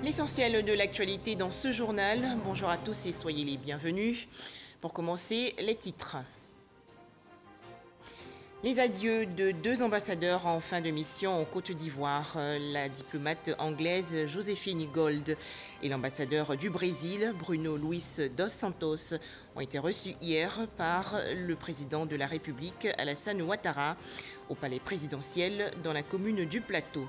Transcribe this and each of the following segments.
L'essentiel de l'actualité dans ce journal. Bonjour à tous et soyez les bienvenus. Pour commencer, les titres. Les adieux de deux ambassadeurs en fin de mission en Côte d'Ivoire, la diplomate anglaise Joséphine Gold et l'ambassadeur du Brésil, Bruno Luis dos Santos, ont été reçus hier par le président de la République, Alassane Ouattara, au palais présidentiel dans la commune du Plateau.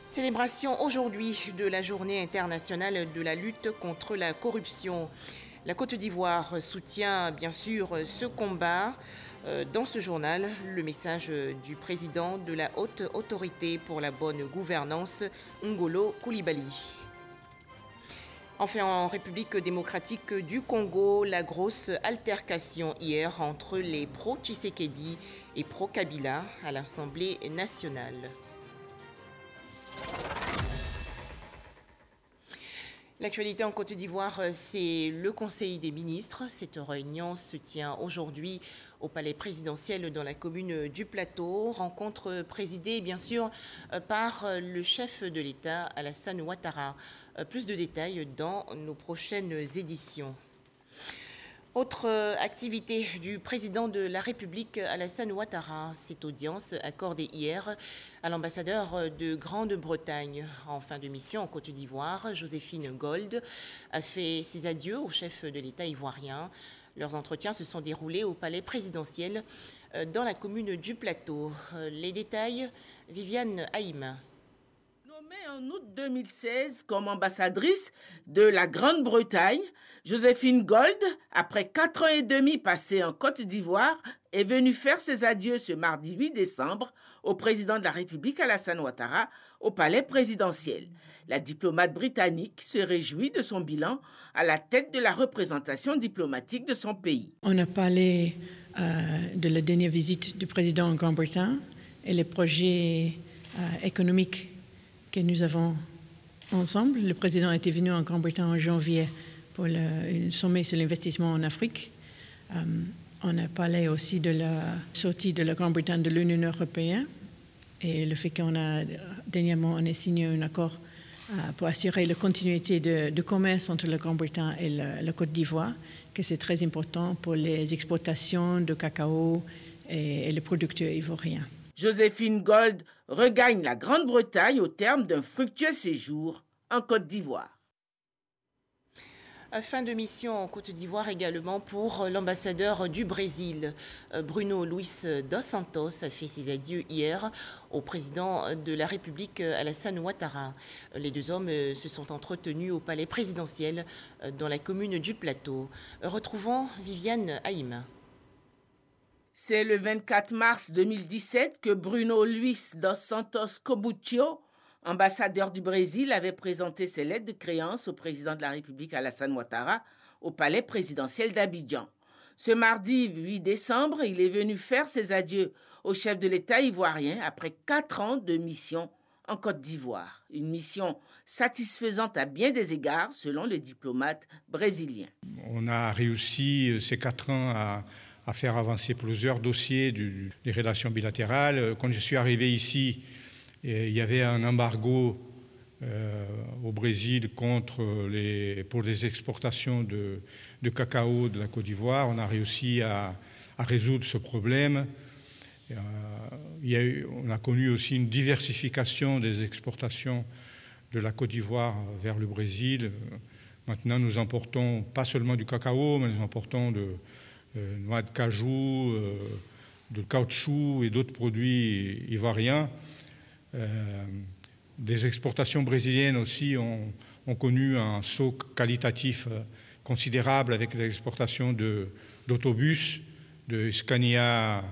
Célébration aujourd'hui de la journée internationale de la lutte contre la corruption. La Côte d'Ivoire soutient bien sûr ce combat. Dans ce journal, le message du président de la Haute Autorité pour la bonne gouvernance, Ngolo Coulibaly. Enfin, en République démocratique du Congo, la grosse altercation hier entre les pro-Tshisekedi et pro-Kabila à l'Assemblée nationale. L'actualité en Côte d'Ivoire, c'est le Conseil des ministres. Cette réunion se tient aujourd'hui au palais présidentiel dans la commune du Plateau. Rencontre présidée, bien sûr, par le chef de l'État, Alassane Ouattara. Plus de détails dans nos prochaines éditions. Autre activité du président de la République, Alassane Ouattara, cette audience accordée hier à l'ambassadeur de Grande-Bretagne en fin de mission en Côte d'Ivoire, Joséphine Gold, a fait ses adieux au chef de l'État ivoirien. Leurs entretiens se sont déroulés au palais présidentiel dans la commune du Plateau. Les détails, Viviane Haïm. Nommée en août 2016 comme ambassadrice de la Grande-Bretagne, Joséphine Gold, après 4 ans et demi passés en Côte d'Ivoire, est venue faire ses adieux ce mardi 8 décembre au président de la République Alassane Ouattara au palais présidentiel. La diplomate britannique se réjouit de son bilan à la tête de la représentation diplomatique de son pays. On a parlé de la dernière visite du président en Grande-Bretagne et les projets économiques que nous avons ensemble. Le président était venu en Grande-Bretagne en janvier pour un sommet sur l'investissement en Afrique. On a parlé aussi de la sortie de la Grande-Bretagne de l'Union européenne et le fait qu'on a dernièrement signé un accord pour assurer la continuité de commerce entre la Grande-Bretagne et la Côte d'Ivoire, que c'est très important pour les exportations de cacao et les producteurs ivoiriens. Joséphine Gold regagne la Grande-Bretagne au terme d'un fructueux séjour en Côte d'Ivoire. Fin de mission en Côte d'Ivoire également pour l'ambassadeur du Brésil. Bruno Luis dos Santos a fait ses adieux hier au président de la République Alassane Ouattara. Les deux hommes se sont entretenus au palais présidentiel dans la commune du Plateau. Retrouvons Viviane Haïm. C'est le 24 mars 2017 que Bruno Luis dos Santos Cobuccio, ambassadeur du Brésil, avait présenté ses lettres de créance au président de la République Alassane Ouattara au palais présidentiel d'Abidjan. Ce mardi 8 décembre, il est venu faire ses adieux au chef de l'État ivoirien après 4 ans de mission en Côte d'Ivoire. Une mission satisfaisante à bien des égards, selon le diplomate brésilien. On a réussi ces 4 ans à faire avancer plusieurs dossiers des relations bilatérales. Quand je suis arrivé ici, il y avait un embargo au Brésil pour les exportations de cacao de la Côte d'Ivoire. On a réussi à résoudre ce problème. On a connu aussi une diversification des exportations de la Côte d'Ivoire vers le Brésil. Maintenant, nous importons pas seulement du cacao, mais nous importons de noix de cajou, de caoutchouc et d'autres produits ivoiriens. Des exportations brésiliennes aussi ont connu un saut qualitatif considérable avec l'exportation d'autobus, de Scania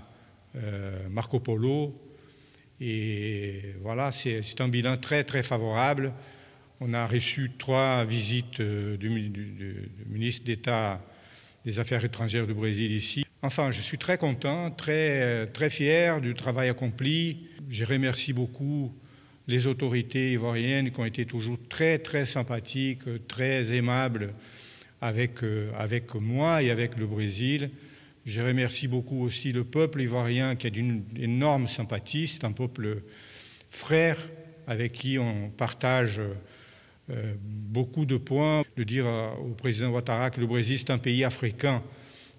Marco Polo. Et voilà, c'est un bilan très très favorable. On a reçu 3 visites du ministre d'État des Affaires étrangères du Brésil ici. Enfin, je suis très content, très fier du travail accompli. Je remercie beaucoup les autorités ivoiriennes qui ont été toujours très, très sympathiques, très aimables avec moi et avec le Brésil. Je remercie beaucoup aussi le peuple ivoirien qui a d'une énorme sympathie. C'est un peuple frère avec qui on partage beaucoup de points, de dire au président Ouattara que le Brésil c'est un pays africain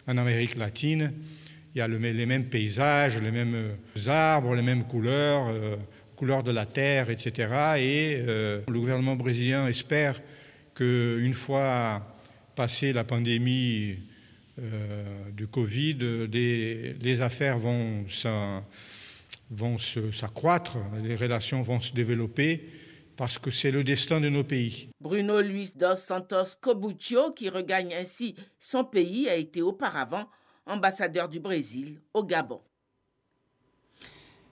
en Amérique latine. Il y a les mêmes paysages, les mêmes arbres, les mêmes couleurs, couleurs de la terre, etc. Et le gouvernement brésilien espère qu'une fois passée la pandémie du Covid, les affaires vont s'accroître, les relations vont se développer, parce que c'est le destin de nos pays. Bruno Luis dos Santos Cobuccio, qui regagne ainsi son pays, a été auparavant ambassadeur du Brésil au Gabon.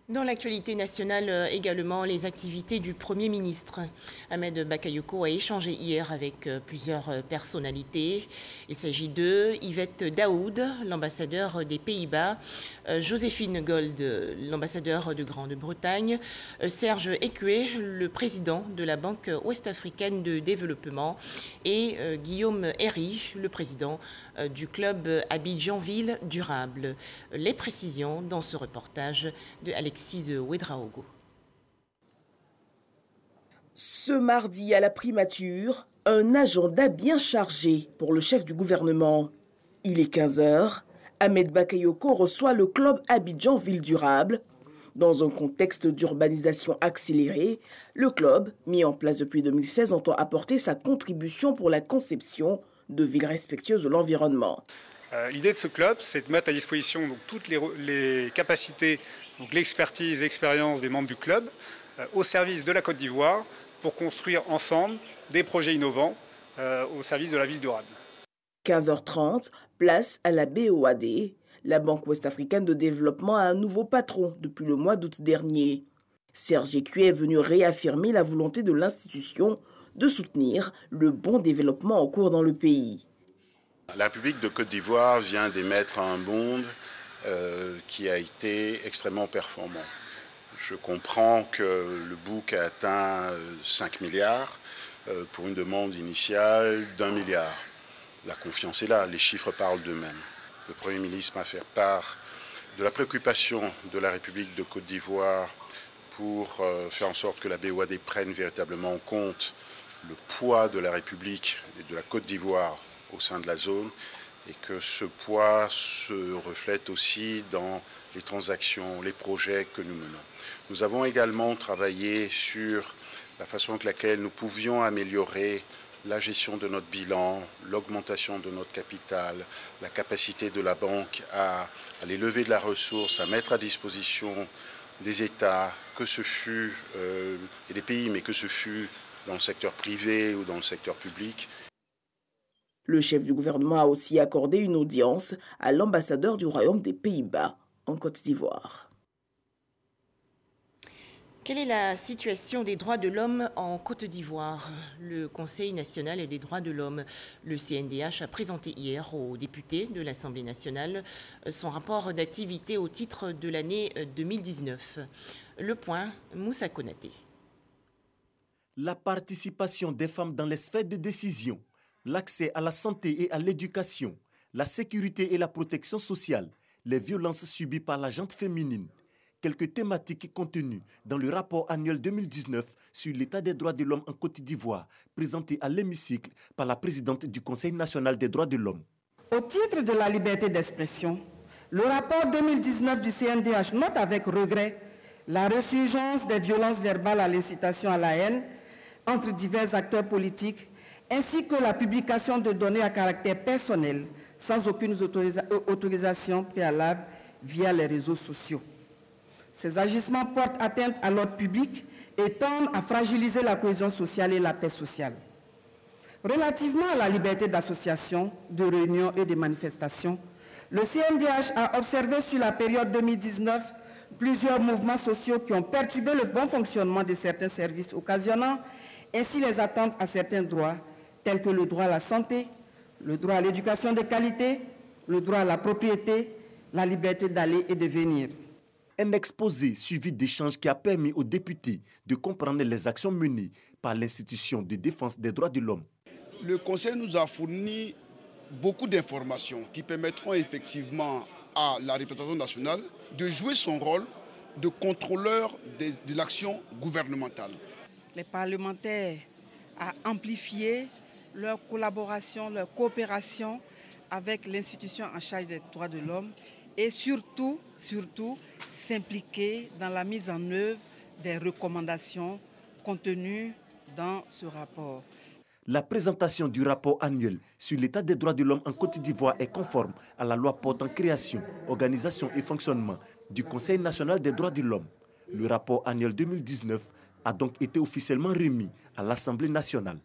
Dans l'actualité nationale également, les activités du Premier ministre. Ahmed Bakayoko a échangé hier avec plusieurs personnalités. Il s'agit de Yvette Daoud, l'ambassadeur des Pays-Bas, Joséphine Gold, l'ambassadeur de Grande-Bretagne, Serge Ekwe, le président de la Banque ouest-africaine de développement, et Guillaume Herry, le président du club Abidjanville Durable. Les précisions dans ce reportage de Alexis Ouedraogo. Ce mardi à la primature, un agenda bien chargé pour le chef du gouvernement. Il est 15h. Ahmed Bakayoko reçoit le club Abidjanville Durable. Dans un contexte d'urbanisation accélérée, le club, mis en place depuis 2016, entend apporter sa contribution pour la conception de villes respectueuses de l'environnement. L'idée de ce club, c'est de mettre à disposition donc, toutes les capacités, donc l'expertise, l'expérience des membres du club au service de la Côte d'Ivoire pour construire ensemble des projets innovants au service de la ville durable. 15h30, place à la BOAD. La Banque ouest-africaine de développement a un nouveau patron depuis le mois d'août dernier. Serge Ekwe est venu réaffirmer la volonté de l'institution de soutenir le bon développement en cours dans le pays. La République de Côte d'Ivoire vient d'émettre un bond qui a été extrêmement performant. Je comprends que le book a atteint 5 milliards pour une demande initiale d'1 milliard. La confiance est là, les chiffres parlent d'eux-mêmes. Le Premier ministre m'a fait part de la préoccupation de la République de Côte d'Ivoire pour faire en sorte que la BOAD prenne véritablement en compte le poids de la République et de la Côte d'Ivoire au sein de la zone et que ce poids se reflète aussi dans les transactions, les projets que nous menons. Nous avons également travaillé sur la façon avec laquelle nous pouvions améliorer la gestion de notre bilan, l'augmentation de notre capital, la capacité de la banque à aller lever de la ressource, à mettre à disposition des États, que ce fût, et des pays, mais que ce fût dans le secteur privé ou dans le secteur public. Le chef du gouvernement a aussi accordé une audience à l'ambassadeur du Royaume des Pays-Bas en Côte d'Ivoire. Quelle est la situation des droits de l'homme en Côte d'Ivoire? Le Conseil national des droits de l'homme, le CNDH, a présenté hier aux députés de l'Assemblée nationale son rapport d'activité au titre de l'année 2019. Le point, Moussa Konaté. La participation des femmes dans les sphères de décision, l'accès à la santé et à l'éducation, la sécurité et la protection sociale, les violences subies par la gente féminine. Quelques thématiques contenues dans le rapport annuel 2019 sur l'état des droits de l'homme en Côte d'Ivoire, présenté à l'hémicycle par la présidente du Conseil national des droits de l'homme. Au titre de la liberté d'expression, le rapport 2019 du CNDH note avec regret la résurgence des violences verbales à l'incitation à la haine entre divers acteurs politiques, ainsi que la publication de données à caractère personnel sans aucune autorisation préalable via les réseaux sociaux. Ces agissements portent atteinte à l'ordre public et tendent à fragiliser la cohésion sociale et la paix sociale. Relativement à la liberté d'association, de réunion et de manifestation, le CNDH a observé sur la période 2019 plusieurs mouvements sociaux qui ont perturbé le bon fonctionnement de certains services, occasionnant ainsi les attentes à certains droits, tels que le droit à la santé, le droit à l'éducation de qualité, le droit à la propriété, la liberté d'aller et de venir. Un exposé suivi d'échanges qui a permis aux députés de comprendre les actions menées par l'institution de défense des droits de l'homme. Le Conseil nous a fourni beaucoup d'informations qui permettront effectivement à la représentation nationale de jouer son rôle de contrôleur de l'action gouvernementale. Les parlementaires à amplifier leur collaboration, leur coopération avec l'institution en charge des droits de l'homme et surtout s'impliquer dans la mise en œuvre des recommandations contenues dans ce rapport. La présentation du rapport annuel sur l'état des droits de l'homme en Côte d'Ivoire est conforme à la loi portant création, organisation et fonctionnement du Conseil national des droits de l'homme. Le rapport annuel 2019 a donc été officiellement remis à l'Assemblée nationale.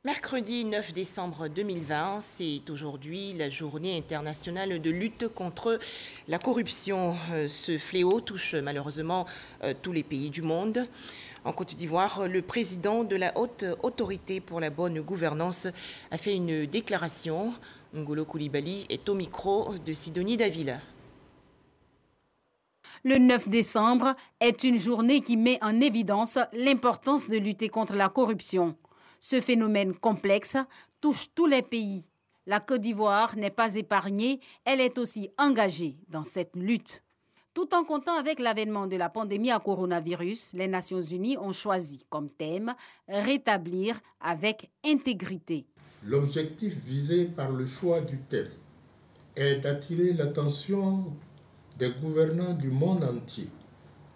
Mercredi 9 décembre 2020, c'est aujourd'hui la journée internationale de lutte contre la corruption. Ce fléau touche malheureusement tous les pays du monde. En Côte d'Ivoire, le président de la Haute Autorité pour la bonne gouvernance a fait une déclaration. Ngolo Coulibaly est au micro de Sidonie Davila. Le 9 décembre est une journée qui met en évidence l'importance de lutter contre la corruption. Ce phénomène complexe touche tous les pays. La Côte d'Ivoire n'est pas épargnée, elle est aussi engagée dans cette lutte. Tout en comptant avec l'avènement de la pandémie à coronavirus, les Nations Unies ont choisi comme thème « Rétablir avec intégrité ». L'objectif visé par le choix du thème est d'attirer l'attention des gouvernants du monde entier,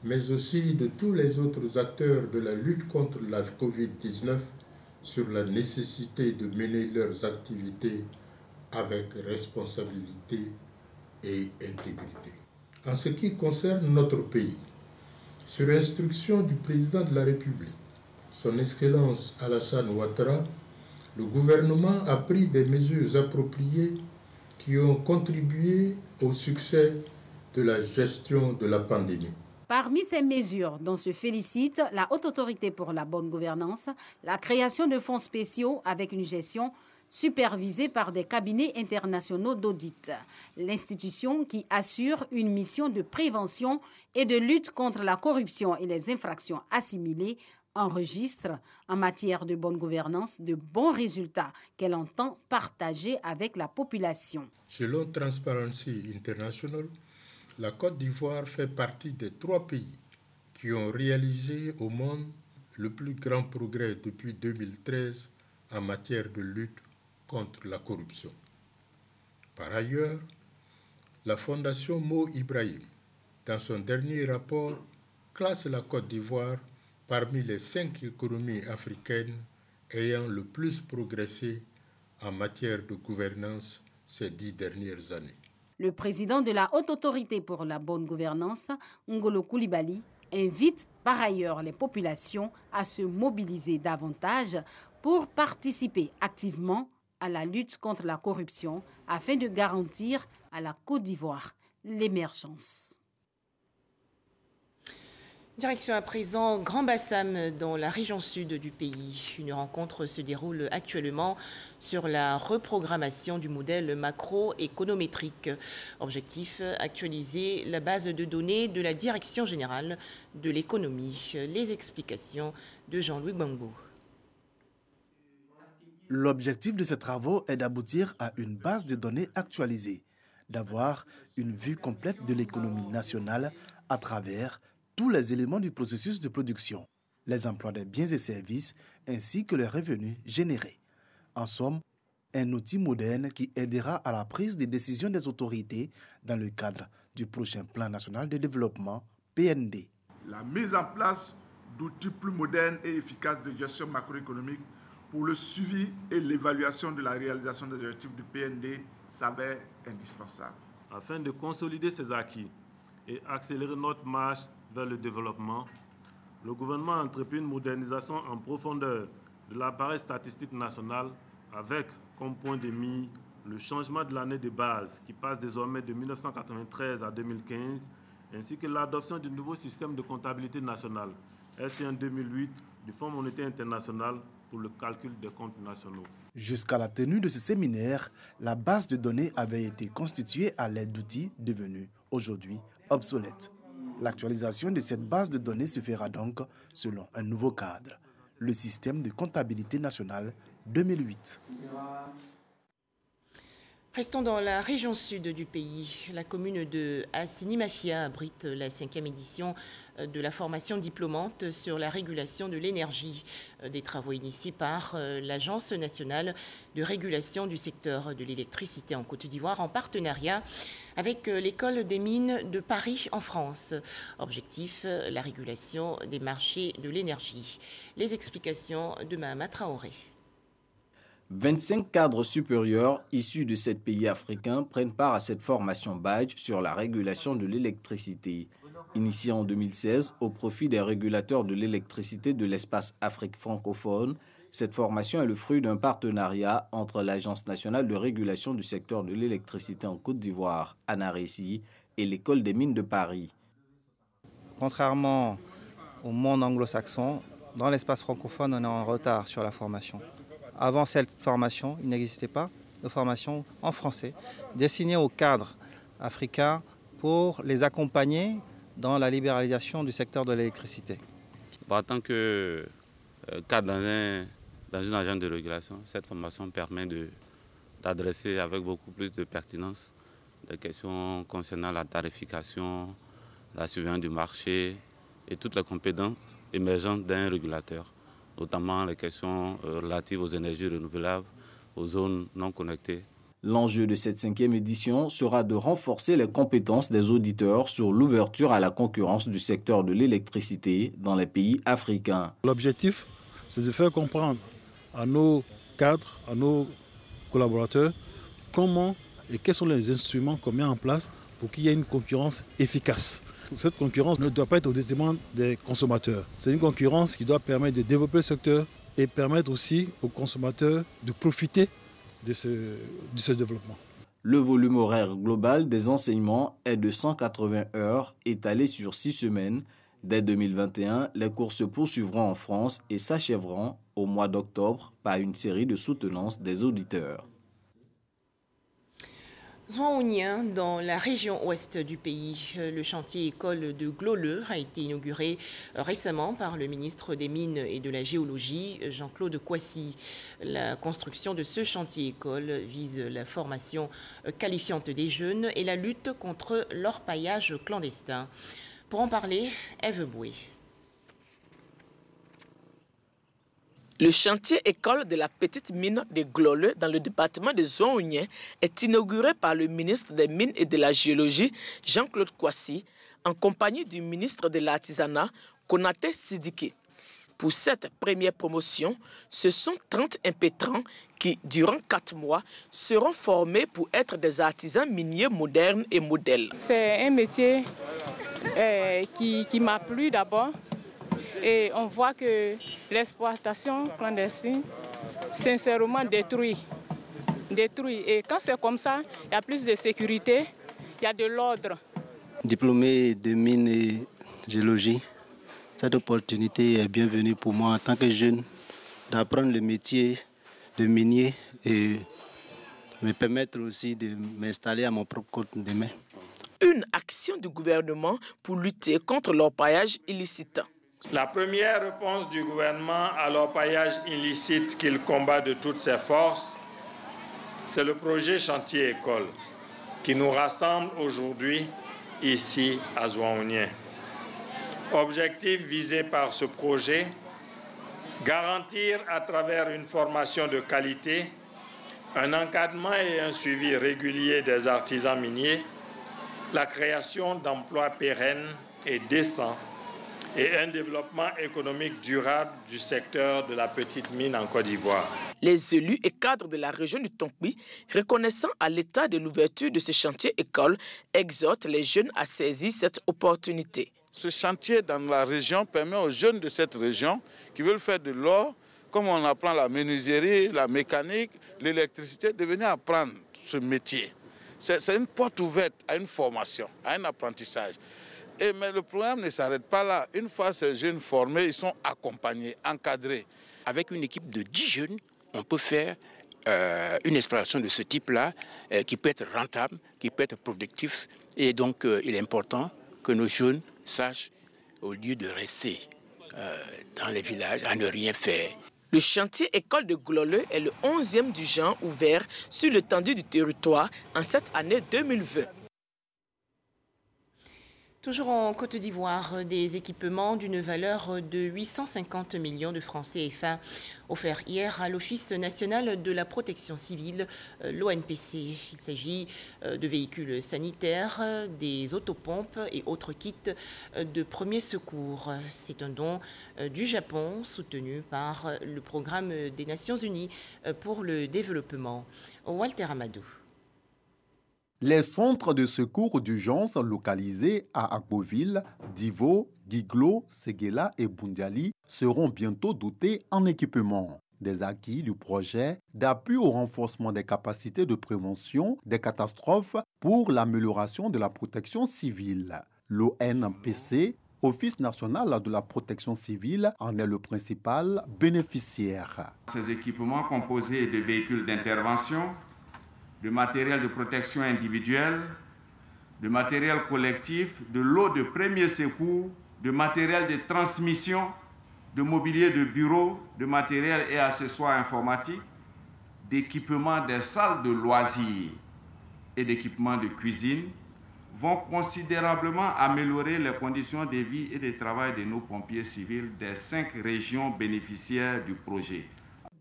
mais aussi de tous les autres acteurs de la lutte contre la Covid-19 sur la nécessité de mener leurs activités avec responsabilité et intégrité. En ce qui concerne notre pays, sur instruction du président de la République, son Excellence Alassane Ouattara, le gouvernement a pris des mesures appropriées qui ont contribué au succès de la gestion de la pandémie. Parmi ces mesures dont se félicite la Haute Autorité pour la bonne gouvernance, la création de fonds spéciaux avec une gestion supervisée par des cabinets internationaux d'audit. L'institution qui assure une mission de prévention et de lutte contre la corruption et les infractions assimilées enregistre en matière de bonne gouvernance de bons résultats qu'elle entend partager avec la population. Selon Transparency International, la Côte d'Ivoire fait partie des 3 pays qui ont réalisé au monde le plus grand progrès depuis 2013 en matière de lutte contre la corruption. Par ailleurs, la Fondation Mo Ibrahim, dans son dernier rapport, classe la Côte d'Ivoire parmi les 5 économies africaines ayant le plus progressé en matière de gouvernance ces 10 dernières années. Le président de la Haute Autorité pour la bonne gouvernance, Ngolo Coulibaly, invite par ailleurs les populations à se mobiliser davantage pour participer activement à la lutte contre la corruption afin de garantir à la Côte d'Ivoire l'émergence. Direction à présent Grand Bassam dans la région sud du pays. Une rencontre se déroule actuellement sur la reprogrammation du modèle macroéconométrique. Objectif, actualiser la base de données de la Direction générale de l'économie. Les explications de Jean-Louis Gbangbo. L'objectif de ces travaux est d'aboutir à une base de données actualisée, d'avoir une vue complète de l'économie nationale à travers tous les éléments du processus de production, les emplois des biens et services ainsi que les revenus générés. En somme, un outil moderne qui aidera à la prise des décisions des autorités dans le cadre du prochain Plan national de développement PND. La mise en place d'outils plus modernes et efficaces de gestion macroéconomique pour le suivi et l'évaluation de la réalisation des objectifs du PND s'avère indispensable. Afin de consolider ces acquis et accélérer notre marche vers le développement, le gouvernement a entrepris une modernisation en profondeur de l'appareil statistique national avec comme point de mire le changement de l'année de base qui passe désormais de 1993 à 2015 ainsi que l'adoption du nouveau système de comptabilité nationale S1 2008 du Fonds monétaire international pour le calcul des comptes nationaux. Jusqu'à la tenue de ce séminaire, la base de données avait été constituée à l'aide d'outils devenus aujourd'hui obsolètes. L'actualisation de cette base de données se fera donc selon un nouveau cadre, le système de comptabilité nationale 2008. Restons dans la région sud du pays. La commune de Assinimafia abrite la 5e édition de la formation diplômante sur la régulation de l'énergie. Des travaux initiés par l'Agence nationale de régulation du secteur de l'électricité en Côte d'Ivoire en partenariat avec l'École des mines de Paris en France. Objectif, la régulation des marchés de l'énergie. Les explications de Mahama Traoré. 25 cadres supérieurs issus de 7 pays africains prennent part à cette formation badge sur la régulation de l'électricité. Initiée en 2016 au profit des régulateurs de l'électricité de l'espace Afrique francophone, cette formation est le fruit d'un partenariat entre l'Agence nationale de régulation du secteur de l'électricité en Côte d'Ivoire, ANARECI, et l'École des mines de Paris. Contrairement au monde anglo-saxon, dans l'espace francophone, on est en retard sur la formation. Avant cette formation, il n'existait pas de formation en français destinée aux cadres africains pour les accompagner dans la libéralisation du secteur de l'électricité. En tant que cadre dans une agence de régulation, cette formation permet d'adresser avec beaucoup plus de pertinence des questions concernant la tarification, la surveillance du marché et toutes les compétences émergentes d'un régulateur, notamment les questions relatives aux énergies renouvelables, aux zones non connectées. L'enjeu de cette 5e édition sera de renforcer les compétences des auditeurs sur l'ouverture à la concurrence du secteur de l'électricité dans les pays africains. L'objectif, c'est de faire comprendre à nos cadres, à nos collaborateurs, comment et quels sont les instruments qu'on met en place pour qu'il y ait une concurrence efficace. Cette concurrence ne doit pas être au détriment des consommateurs. C'est une concurrence qui doit permettre de développer le secteur et permettre aussi aux consommateurs de profiter de ce développement. Le volume horaire global des enseignements est de 180 heures étalées sur 6 semaines. Dès 2021, les cours se poursuivront en France et s'achèveront au mois d'octobre par une série de soutenances des auditeurs. Zouaounien, dans la région ouest du pays, le chantier école de Gloleux a été inauguré récemment par le ministre des Mines et de la Géologie, Jean-Claude Kouassi. La construction de ce chantier école vise la formation qualifiante des jeunes et la lutte contre l'orpaillage clandestin. Pour en parler, Ève Boué. Le chantier école de la petite mine de Gloleux dans le département de Zouaounien est inauguré par le ministre des Mines et de la Géologie, Jean-Claude Kouassi, en compagnie du ministre de l'Artisanat, Konaté Sidiki. Pour cette première promotion, ce sont 30 impétrants qui, durant 4 mois, seront formés pour être des artisans miniers modernes et modèles. C'est un métier qui m'a plu d'abord. Et on voit que l'exploitation clandestine, sincèrement, détruit. Et quand c'est comme ça, il y a plus de sécurité, il y a de l'ordre. Diplômé de mine et géologie, cette opportunité est bienvenue pour moi en tant que jeune d'apprendre le métier de minier et me permettre aussi de m'installer à mon propre compte demain. Une action du gouvernement pour lutter contre l'orpaillage illicite. La première réponse du gouvernement à l'orpaillage illicite qu'il combat de toutes ses forces, c'est le projet Chantier École qui nous rassemble aujourd'hui ici à Zouaounien. Objectif visé par ce projet, garantir à travers une formation de qualité, un encadrement et un suivi régulier des artisans miniers, la création d'emplois pérennes et décents et un développement économique durable du secteur de la petite mine en Côte d'Ivoire. Les élus et cadres de la région du Tonkpi, reconnaissant à l'état de l'ouverture de ce chantier école, exhortent les jeunes à saisir cette opportunité. Ce chantier dans la région permet aux jeunes de cette région qui veulent faire de l'or, comme on apprend la menuiserie, la mécanique, l'électricité, de venir apprendre ce métier. C'est une porte ouverte à une formation, à un apprentissage. Mais le programme ne s'arrête pas là. Une fois ces jeunes formés, ils sont accompagnés, encadrés. Avec une équipe de 10 jeunes, on peut faire une exploration de ce type-là qui peut être rentable, qui peut être productif. Et donc, il est important que nos jeunes sachent, au lieu de rester dans les villages, à ne rien faire. Le chantier école de Gloleux est le 11e du genre ouvert sur l'étendue du territoire en cette année 2020. Toujours en Côte d'Ivoire, des équipements d'une valeur de 850 millions de francs CFA offerts hier à l'Office national de la protection civile, l'ONPC. Il s'agit de véhicules sanitaires, des autopompes et autres kits de premiers secours. C'est un don du Japon soutenu par le programme des Nations Unies pour le développement. Walter Amadou. Les centres de secours d'urgence localisés à Agboville, Divo, Giglo, Séguéla et Bundiali seront bientôt dotés en équipement. Des acquis du projet d'appui au renforcement des capacités de prévention des catastrophes pour l'amélioration de la protection civile. L'ONPC, Office national de la protection civile, en est le principal bénéficiaire. Ces équipements composés de véhicules d'intervention, de matériel de protection individuelle, de matériel collectif, de lots de premiers secours, de matériel de transmission, de mobilier de bureau, de matériel et accessoires informatiques, d'équipements des salles de loisirs et d'équipements de cuisine vont considérablement améliorer les conditions de vie et de travail de nos pompiers civils des 5 régions bénéficiaires du projet.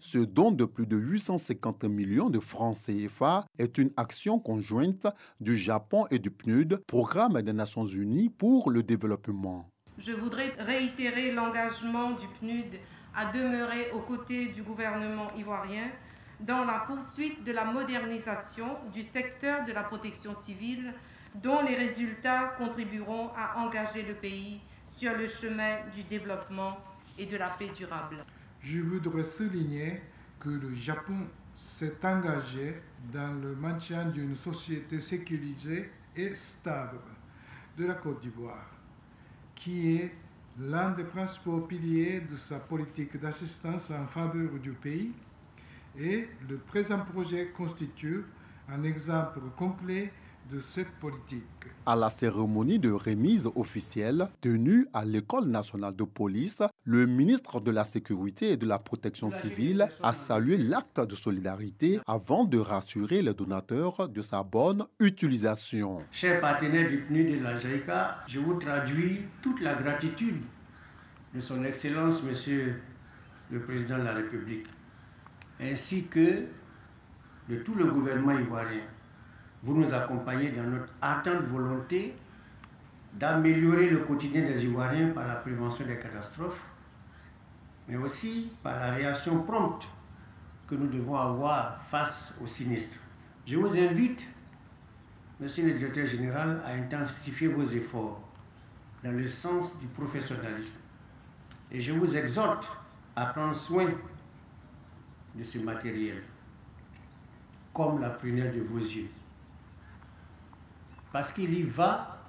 Ce don de plus de 850 millions de francs CFA est une action conjointe du Japon et du PNUD, Programme des Nations Unies pour le développement. Je voudrais réitérer l'engagement du PNUD à demeurer aux côtés du gouvernement ivoirien dans la poursuite de la modernisation du secteur de la protection civile, dont les résultats contribueront à engager le pays sur le chemin du développement et de la paix durable. Je voudrais souligner que le Japon s'est engagé dans le maintien d'une société sécurisée et stable de la Côte d'Ivoire, qui est l'un des principaux piliers de sa politique d'assistance en faveur du pays, et le présent projet constitue un exemple complet de cette politique. À la cérémonie de remise officielle tenue à l'École nationale de police, le ministre de la Sécurité et de la Protection civile a salué l'acte de solidarité avant de rassurer les donateurs de sa bonne utilisation. Chers partenaires du PNUD et de la JICA, je vous traduis toute la gratitude de son Excellence, Monsieur le Président de la République, ainsi que de tout le gouvernement ivoirien. Vous nous accompagnez dans notre ardente volonté d'améliorer le quotidien des Ivoiriens par la prévention des catastrophes, mais aussi par la réaction prompte que nous devons avoir face aux sinistres. Je vous invite, Monsieur le Directeur Général, à intensifier vos efforts dans le sens du professionnalisme. Et je vous exhorte à prendre soin de ce matériel, comme la prunelle de vos yeux. Parce qu'il y va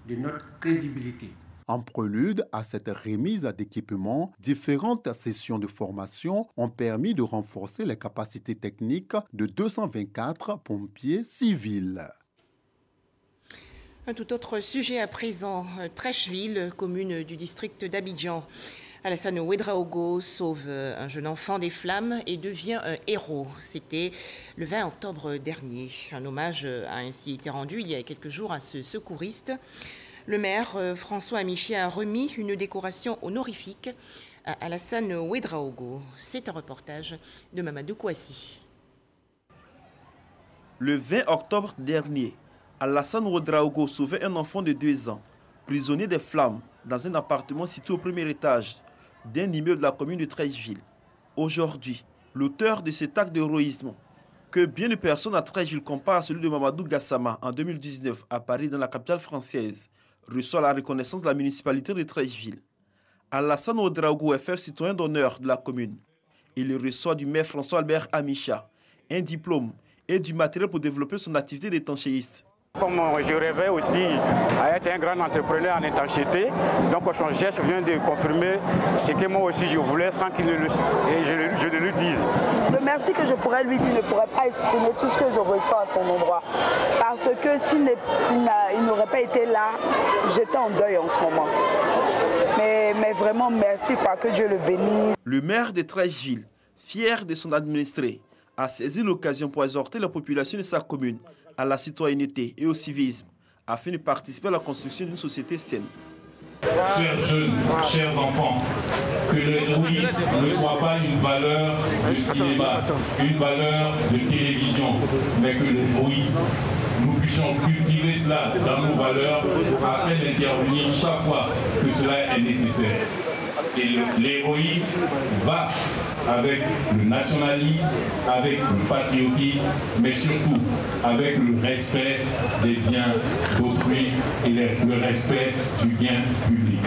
de notre crédibilité. En prélude à cette remise d'équipements, différentes sessions de formation ont permis de renforcer les capacités techniques de 224 pompiers civils. Un tout autre sujet à présent, Trècheville, commune du district d'Abidjan. Alassane Ouedraogo sauve un jeune enfant des flammes et devient un héros. C'était le 20 octobre dernier. Un hommage a ainsi été rendu il y a quelques jours à ce secouriste. Le maire François Amiché a remis une décoration honorifique à Alassane Ouedraogo. C'est un reportage de Mamadou Kouassi. Le 20 octobre dernier, Alassane Ouedraogo sauvait un enfant de 2 ans, prisonnier des flammes, dans un appartement situé au premier étage d'un immeuble de la commune de Trècheville. Aujourd'hui, l'auteur de cet acte d'héroïsme, que bien de personnes à Trècheville comparent à celui de Mamadou Gassama en 2019 à Paris, dans la capitale française, reçoit la reconnaissance de la municipalité de Trècheville. Alassane Ouedraogo est fait citoyen d'honneur de la commune. Il reçoit du maire François-Albert Amicha un diplôme et du matériel pour développer son activité d'étanchéiste. Comme je rêvais aussi à être un grand entrepreneur en étanchéité, donc son geste vient de confirmer ce que moi aussi je voulais sans qu'il ne le dise. Le merci que je pourrais lui dire ne pourrait pas exprimer tout ce que je ressens à son endroit. Parce que s'il n'aurait pas été là, j'étais en deuil en ce moment. Mais vraiment merci, que Dieu le bénisse. Le maire de Trècheville, fier de son administré, a saisi l'occasion pour exhorter la population de sa commune à la citoyenneté et au civisme, afin de participer à la construction d'une société saine. Chers jeunes, chers enfants, que l'héroïsme ne soit pas une valeur de cinéma, une valeur de télévision, mais que l'héroïsme, nous puissions cultiver cela dans nos valeurs afin d'intervenir chaque fois que cela est nécessaire. Et l'héroïsme va avec le nationalisme, avec le patriotisme, mais surtout avec le respect des biens d'autrui et le respect du bien public.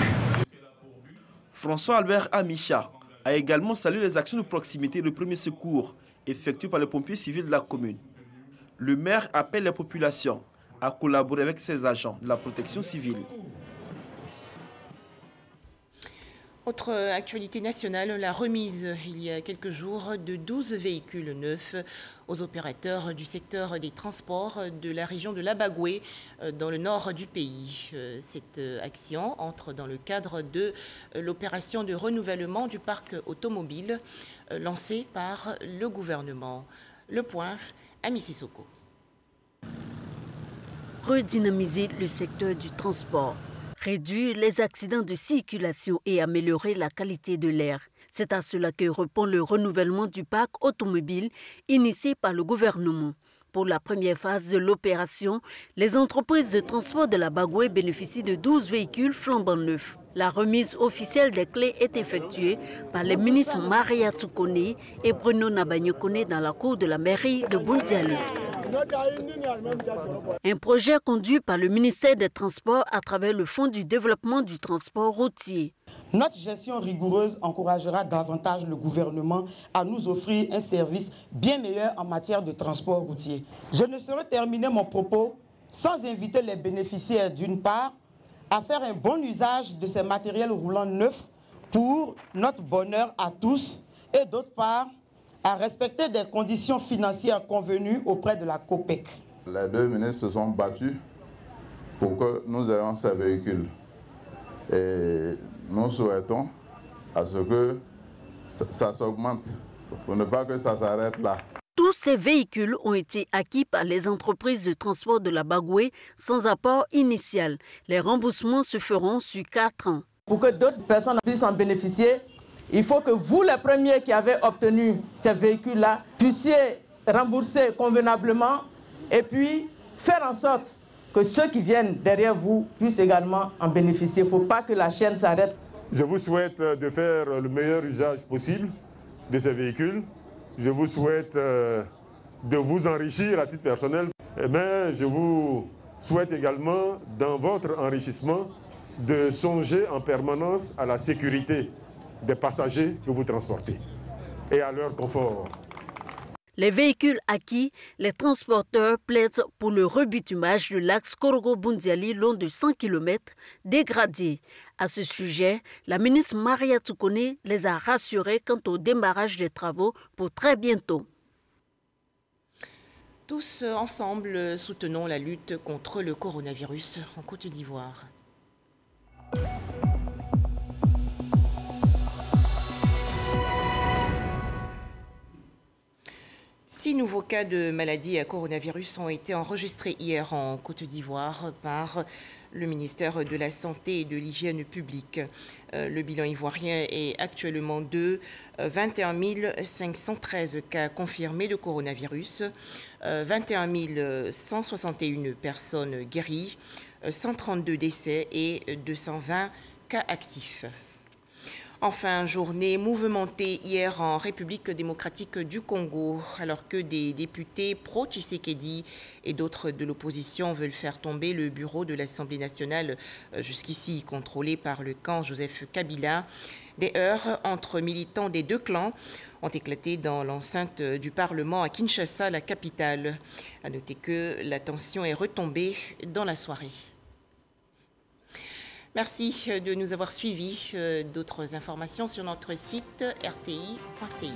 François-Albert Amicha a également salué les actions de proximité et de premier secours effectuées par les pompiers civils de la commune. Le maire appelle les populations à collaborer avec ses agents de la protection civile. Autre actualité nationale, la remise il y a quelques jours de 12 véhicules neufs aux opérateurs du secteur des transports de la région de l'Abagoué dans le nord du pays. Cette action entre dans le cadre de l'opération de renouvellement du parc automobile lancée par le gouvernement. Le point à Mississauga. Redynamiser le secteur du transport, réduire les accidents de circulation et améliorer la qualité de l'air. C'est à cela que répond le renouvellement du parc automobile initié par le gouvernement. Pour la première phase de l'opération, les entreprises de transport de l'Abagoué bénéficient de 12 véhicules flambant neufs. La remise officielle des clés est effectuée par les ministres Maria Toukone et Bruno Nabanyokone dans la cour de la mairie de Bundiali. Un projet conduit par le ministère des Transports à travers le Fonds du développement du transport routier. Notre gestion rigoureuse encouragera davantage le gouvernement à nous offrir un service bien meilleur en matière de transport routier. Je ne saurais terminer mon propos sans inviter les bénéficiaires d'une part à faire un bon usage de ces matériels roulants neufs pour notre bonheur à tous et d'autre part à respecter des conditions financières convenues auprès de la COPEC. Les deux ministres se sont battus pour que nous ayons ces véhicules. Et nous souhaitons à ce que ça s'augmente, pour ne pas que ça s'arrête là. Tous ces véhicules ont été acquis par les entreprises de transport de l'Abagoué sans apport initial. Les remboursements se feront sur 4 ans. Pour que d'autres personnes puissent en bénéficier, il faut que vous, les premiers qui avez obtenu ces véhicules-là, puissiez rembourser convenablement et puis faire en sorte que ceux qui viennent derrière vous puissent également en bénéficier. Il ne faut pas que la chaîne s'arrête. Je vous souhaite de faire le meilleur usage possible de ces véhicules. Je vous souhaite de vous enrichir à titre personnel. Mais je vous souhaite également, dans votre enrichissement, de songer en permanence à la sécurité des passagers que vous transportez et à leur confort. Les véhicules acquis, les transporteurs plaident pour le rebitumage de l'axe Korogo-Bundiali long de 100 km dégradé. À ce sujet, la ministre Maria Toukone les a rassurés quant au démarrage des travaux pour très bientôt. Tous ensemble, soutenons la lutte contre le coronavirus en Côte d'Ivoire. Six nouveaux cas de maladie à coronavirus ont été enregistrés hier en Côte d'Ivoire par le ministère de la Santé et de l'Hygiène publique. Le bilan ivoirien est actuellement de 21 513 cas confirmés de coronavirus, 21 161 personnes guéries, 132 décès et 220 cas actifs. Enfin, journée mouvementée hier en République démocratique du Congo, alors que des députés pro-Tshisekedi et d'autres de l'opposition veulent faire tomber le bureau de l'Assemblée nationale, jusqu'ici contrôlé par le camp Joseph Kabila. Des heurts entre militants des deux clans ont éclaté dans l'enceinte du Parlement à Kinshasa, la capitale. À noter que la tension est retombée dans la soirée. Merci de nous avoir suivis. D'autres informations sur notre site rti.ci.